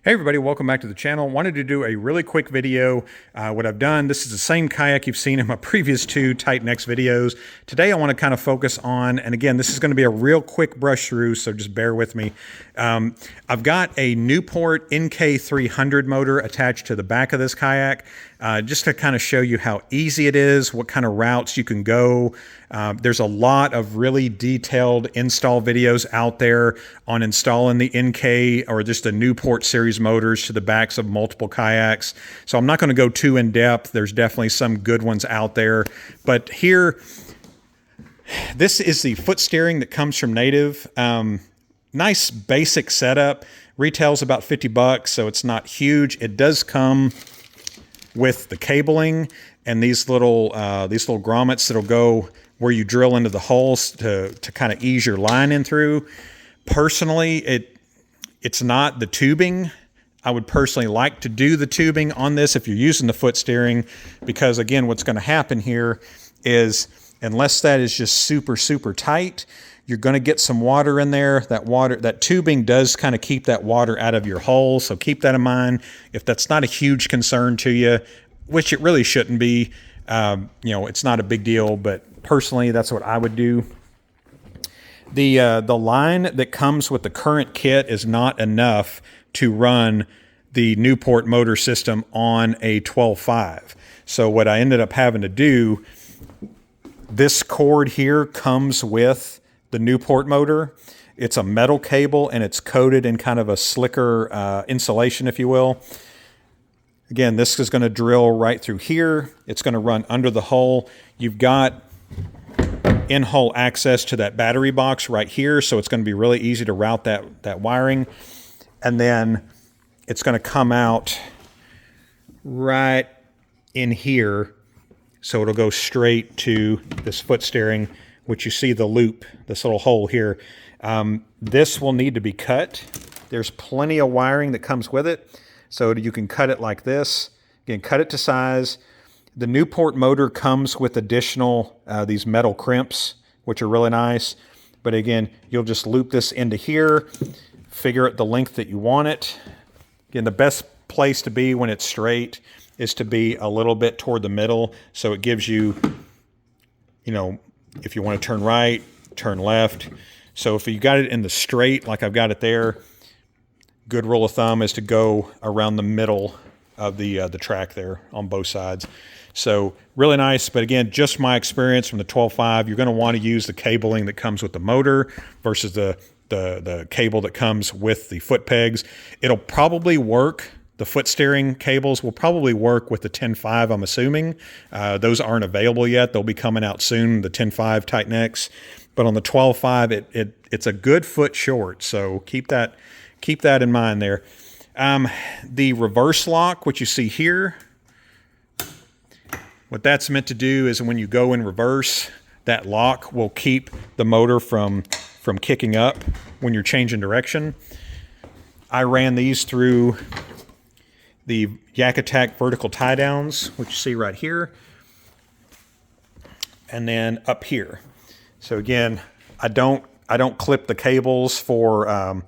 Hey everybody, welcome back to the channel. Wanted to do a really quick video. What I've done, this is the same kayak you've seen in my previous two TitanX videos. Today I want to kind of focus on, and again, this is going to be a real quick brush through, so just bear with me. I've got a Newport NK300 motor attached to the back of this kayak, just to kind of show you how easy it is, what kind of routes you can go. There's a lot of really detailed install videos out there on installing the NK or just the Newport series motors to the backs of multiple kayaks. So I'm not going to go too in depth. There's definitely some good ones out there. But here, this is the foot steering that comes from Native. Nice basic setup. Retails about 50 bucks, so it's not huge. It does come with the cabling and these little grommets that'll go where you drill into the holes to kind of ease your line in through. Personally, it's not the tubing. I would personally like to do the tubing on this if you're using the foot steering, because again, what's going to happen here is unless that is just super, super tight, you're going to get some water in there. That tubing does kind of keep that water out of your hole. So keep that in mind. If that's not a huge concern to you, which it really shouldn't be, it's not a big deal, but personally, that's what I would do. The line that comes with the current kit is not enough to run the Newport motor system on a 12.5. So what I ended up having to do, this cord here comes with the Newport motor. It's a metal cable and it's coated in kind of a slicker insulation, if you will. Again, this is going to drill right through here. It's going to run under the hull. You've got in-hull access to that battery box right here, so it's going to be really easy to route that wiring. And then it's going to come out right in here, so it'll go straight to this foot steering, which you see the loop, this little hole here. This will need to be cut. There's plenty of wiring that comes with it, so you can cut it like this. Again, cut it to size. The Newport motor comes with additional these metal crimps, which are really nice. But again, you'll just loop this into here, figure out the length that you want it. Again, the best place to be when it's straight is to be a little bit toward the middle, so it gives you, if you want to turn right, turn left. So if you got it in the straight, like I've got it there, good rule of thumb is to go around the middle of the track there on both sides. So really nice, but again, just my experience from the 12.5, you're going to want to use the cabling that comes with the motor versus the cable that comes with the foot pegs. It'll probably work. The foot steering cables will probably work with the 10.5, I'm assuming. Those aren't available yet. They'll be coming out soon, the 10.5 TitanX. But on the 12.5, it's a good foot short, so keep that in mind there. The reverse lock, which you see here, what that's meant to do is when you go in reverse, that lock will keep the motor from kicking up when you're changing direction. I ran these through the YakAttack Vertical Tie Dwns, which you see right here, and then up here. So again, I don't clip the cables for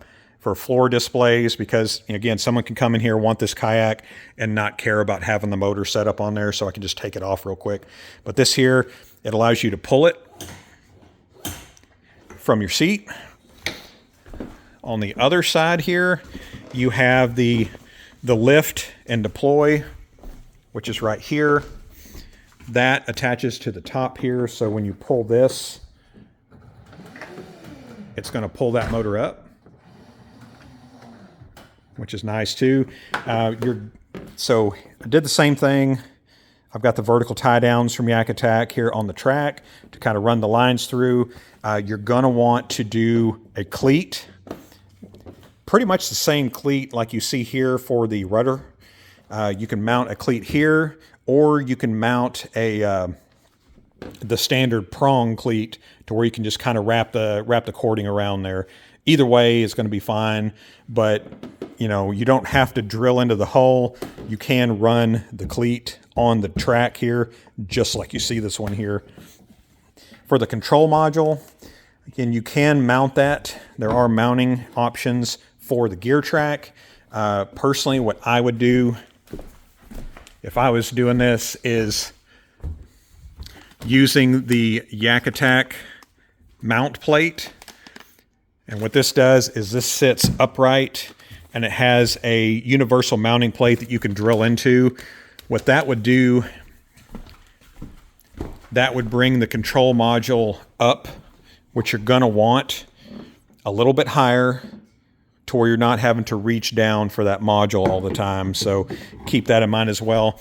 floor displays, because again, someone can come in here, want this kayak, and not care about having the motor set up on there, so I can just take it off real quick. But this here, it allows you to pull it from your seat. On the other side here, you have the lift and deploy, which is right here. That attaches to the top here, so when you pull this, it's going to pull that motor up, which is nice too. So I did the same thing. I've got the vertical tie downs from YakAttack here on the track to kind of run the lines through. You're gonna want to do a cleat, pretty much the same cleat like you see here for the rudder. You can mount a cleat here, or you can mount the standard prong cleat to where you can just kind of wrap the cording around there. Either way is going to be fine, but you don't have to drill into the hull. You can run the cleat on the track here, just like you see this one here. For the control module, again, you can mount that. There are mounting options for the gear track. Personally, what I would do if I was doing this is using the YakAttack mount plate. And what this does is this sits upright and it has a universal mounting plate that you can drill into. What that would do, that would bring the control module up, which you're gonna want a little bit higher to where you're not having to reach down for that module all the time. So keep that in mind as well.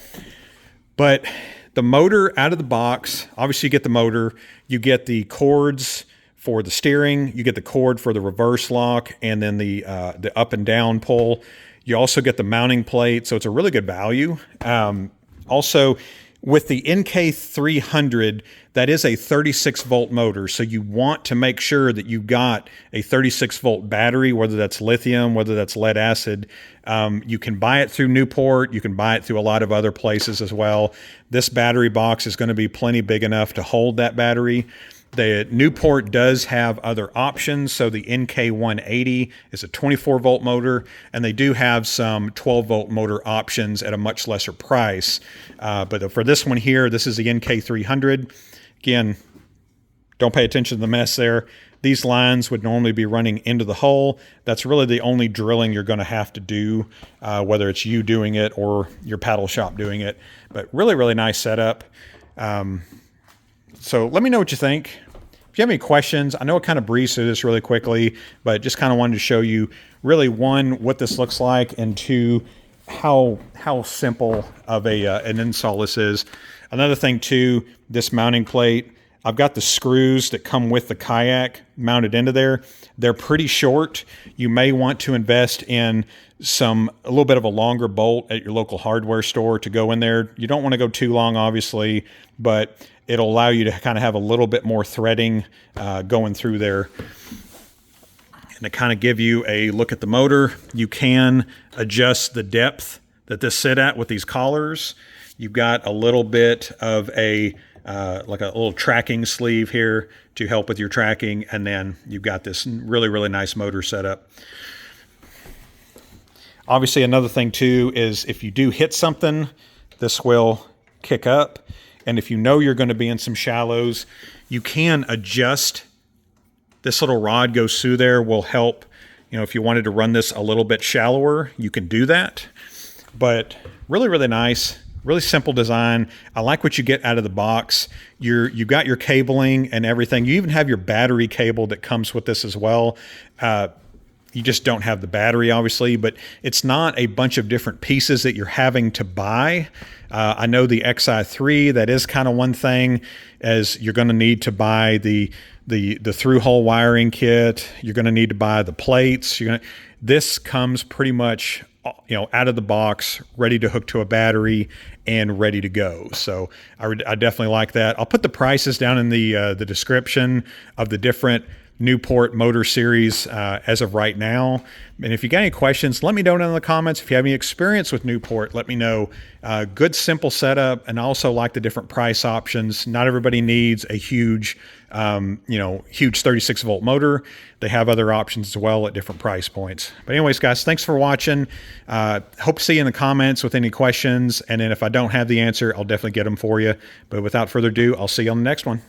But the motor out of the box, obviously you get the motor, you get the cords for the steering, you get the cord for the reverse lock, and then the up and down pull. You also get the mounting plate, so it's a really good value. Also, with the NK300, that is a 36 volt motor, so you want to make sure that you've got a 36 volt battery, whether that's lithium, whether that's lead acid. You can buy it through Newport, you can buy it through a lot of other places as well. This battery box is going to be plenty big enough to hold that battery. The Newport does have other options. So the NK180 is a 24 volt motor, and they do have some 12 volt motor options at a much lesser price. But for this one here, this is the NK300. Again, don't pay attention to the mess there. These lines would normally be running into the hull. That's really the only drilling you're going to have to do, whether it's you doing it or your paddle shop doing it. But really, really nice setup. So let me know what you think. If you have any questions, I know I kind of breezed through this really quickly, but just kind of wanted to show you really, one, what this looks like, and two, how simple of an install this is. Another thing too, this mounting plate, I've got the screws that come with the kayak mounted into there. They're pretty short. You may want to invest in a little bit of a longer bolt at your local hardware store to go in there. You don't want to go too long, obviously, but it'll allow you to kind of have a little bit more threading going through there. And to kind of give you a look at the motor, you can adjust the depth that this sit at with these collars. You've got a little bit of like a little tracking sleeve here to help with your tracking, and then you've got this really, really nice motor setup. Obviously, another thing too is if you do hit something, this will kick up. And if you know you're going to be in some shallows, you can adjust. This little rod goes through there, will help. You know, if you wanted to run this a little bit shallower, you can do that. But really, really nice. Really simple design. I like what you get out of the box. You've got your cabling and everything. You even have your battery cable that comes with this as well. You just don't have the battery, obviously, but it's not a bunch of different pieces that you're having to buy. I know the XI3, that is kind of one thing, as you're going to need to buy the through-hole wiring kit. You're going to need to buy the plates. This comes pretty much, you know, out of the box, ready to hook to a battery and ready to go. So I definitely like that. I'll put the prices down in the description of the different Newport motor series as of right now. And if you got any questions, let me know down in the comments. If you have any experience with Newport, let me know. Good, simple setup, and I also like the different price options. Not everybody needs a huge, huge 36 volt motor. They have other options as well at different price points. But anyways, guys, thanks for watching. Hope to see you in the comments with any questions. And then if I don't have the answer, I'll definitely get them for you. But without further ado, I'll see you on the next one.